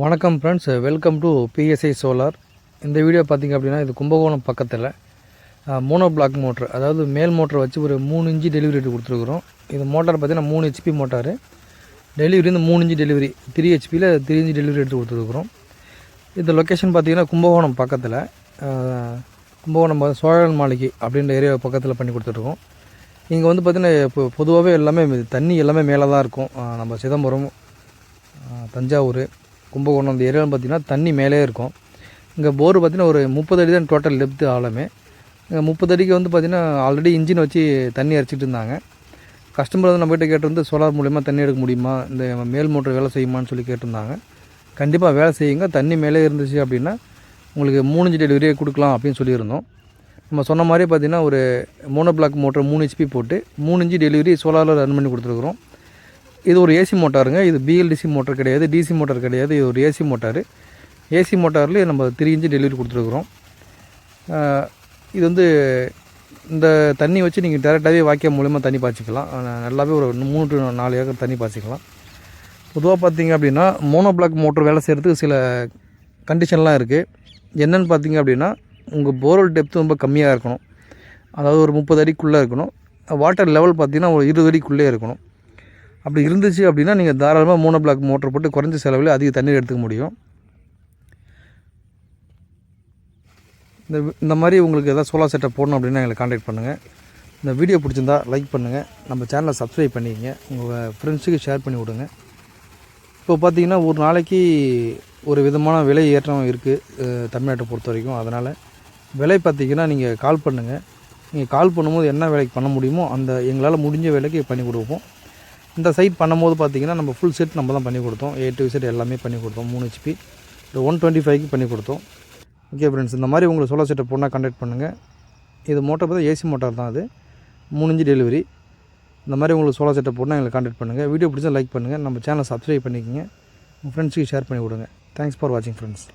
வணக்கம் friends, welcome to PSI solar. இந்த video பார்த்திங்க அப்படின்னா இது கும்பகோணம் பக்கத்தில் மோனோ பிளாக் மோட்ரு, அதாவது மேல் மோட்டரை வச்சு ஒரு 3 இன்ச்சு டெலிவரி ரேட்டு கொடுத்துருக்குறோம். இது மோட்டார் பார்த்திங்கன்னா 3 HP மோட்டார். டெலிவரி வந்து 3 இன்ச்சு டெலிவரி, 3 HPயில் 3 இன்ச்சு டெலிவரி எடுத்து கொடுத்துருக்குறோம். இந்த லொக்கேஷன் பார்த்திங்கன்னா கும்பகோணம் பக்கத்தில், கும்பகோணம் சோழன் மாளிகை அப்படின்ற ஏரியா பக்கத்தில் பண்ணி கொடுத்துட்ருக்கோம். இங்கே வந்து பார்த்திங்கன்னா இப்போ பொதுவாகவே எல்லாமே தண்ணி எல்லாமே மேலே தான் இருக்கும். நம்ம சிதம்பரம், தஞ்சாவூர், கும்பகோணம் அந்த ஏரியாவில் பார்த்திங்கன்னா தண்ணி மேலே இருக்கும். இங்கே போர் பார்த்திங்கன்னா ஒரு 30 அடி தான் டோட்டல் டெப்த்து ஆழமே. இங்கே 30 அடிக்கு வந்து பார்த்திங்கன்னா ஆல்ரெடி இன்ஜின் வச்சு தண்ணி அரைச்சிட்டு இருந்தாங்க. கஸ்டமர் வந்து நம்மகிட்ட கேட்டிருந்து சோலார் மூலிமா தண்ணி எடுக்க முடியுமா, இந்த மேல் மோட்டர் வேலை செய்யுமான்னு சொல்லி கேட்டிருந்தாங்க. கண்டிப்பாக வேலை செய்யுங்க, தண்ணி மேலே இருந்துச்சு அப்படின்னா உங்களுக்கு 3 இன்ச்சு டெலிவரியே கொடுக்கலாம் அப்படின்னு சொல்லியிருந்தோம். நம்ம சொன்ன மாதிரி பார்த்திங்கன்னா ஒரு மோனோ பிளாக் மோட்டர் 3 HP போட்டு 3 இன்ச்சு டெலிவரி சோலாரில் ரன் பண்ணி கொடுத்துருக்குறோம். இது ஒரு ஏசி மோட்டாருங்க. இது BLDC மோட்டர் கிடையாது, டிசி மோட்டார் கிடையாது. இது ஒரு ஏசி மோட்டார். ஏசி மோட்டார்லேயே நம்ம 3 இன்ச்சு டெலிவரி கொடுத்துருக்குறோம். இது வந்து இந்த தண்ணி வச்சு நீங்கள் டேரெக்டாகவே வாய்க்கால் மூலமாக தண்ணி பாய்ச்சிக்கலாம். நல்லாவே ஒரு 3 to 4 ஏக்கர் தண்ணி பாய்ச்சிக்கலாம். பொதுவாக பார்த்திங்க அப்படின்னா மோனோ பிளாக் மோட்டர் வேலை செய்கிறதுக்கு சில கண்டிஷன்லாம் இருக்குது. என்னென்னு பார்த்திங்க அப்படின்னா உங்கள் போர்வெல் டெப்த்து ரொம்ப கம்மியாக இருக்கணும். அதாவது ஒரு 30 அடிக்குள்ளே இருக்கணும். வாட்டர் லெவல் பார்த்திங்கன்னா ஒரு 20 அடிக்குள்ளே இருக்கணும். அப்படி இருந்துச்சு அப்படின்னா நீங்கள் தாராளமாக மோனோ பிளாக் மோட்டர் போட்டு குறைஞ்ச செலவில் அதிக தண்ணீர் எடுத்துக்க முடியும். இந்த மாதிரி உங்களுக்கு எதாவது சோலார் செட்டப் போடணும் அப்படின்னா எங்களை காண்டாக்ட் பண்ணுங்கள். இந்த வீடியோ பிடிச்சிருந்தா லைக் பண்ணுங்கள், நம்ம சேனலை சப்ஸ்கிரைப் பண்ணிக்கங்க, உங்கள் ஃப்ரெண்ட்ஸுக்கு ஷேர் பண்ணி விடுங்க. இப்போ பார்த்திங்கன்னா ஒரு நாளைக்கு ஒரு விதமான விலை ஏற்றம் இருக்குது தமிழ்நாட்டை பொறுத்த வரைக்கும். அதனால் விலை பார்த்திங்கன்னா நீங்கள் கால் பண்ணுங்கள். நீங்கள் கால் பண்ணும்போது என்ன வேலைக்கு பண்ண முடியுமோ அந்த எங்களால் முடிஞ்ச வேலைக்கு பண்ணி கொடுப்போம். இந்த சைட் பண்ணும்போது பார்த்திங்கன்னா நம்ம ஃபுல் செட் நம்ம தான் பண்ணி கொடுத்தோம். A to Z எல்லாமே பண்ணி கொடுத்தோம். 3 HP 125க்கு பண்ணி கொடுத்தோம். ஓகே ஃப்ரெண்ட்ஸ், இந்த மாதிரி உங்களுக்கு சோலார் செட்டப் போனால் கான்டாக்ட் பண்ணுங்கள். இது மோட்டார் பார்த்தா ஏசி மோட்டார் தான். அது 3 இன்ச்சு டெலிவரி. இந்த மாதிரி உங்களுக்கு சோலார் செட்டப் போனால் எங்களை கான்டாக்ட் பண்ணுங்கள். வீடியோ பிடிச்சா லைக் பண்ணுங்கள், நம்ம சேனலை சப்ஸ்கிரைப் பண்ணிக்கோங்க, உங்கள் ஃப்ரெண்ட்ஸுக்கு ஷேர் பண்ணி விடுங்க. தேங்க்ஸ் ஃபார் வாட்சிங் ஃப்ரெண்ட்ஸ்.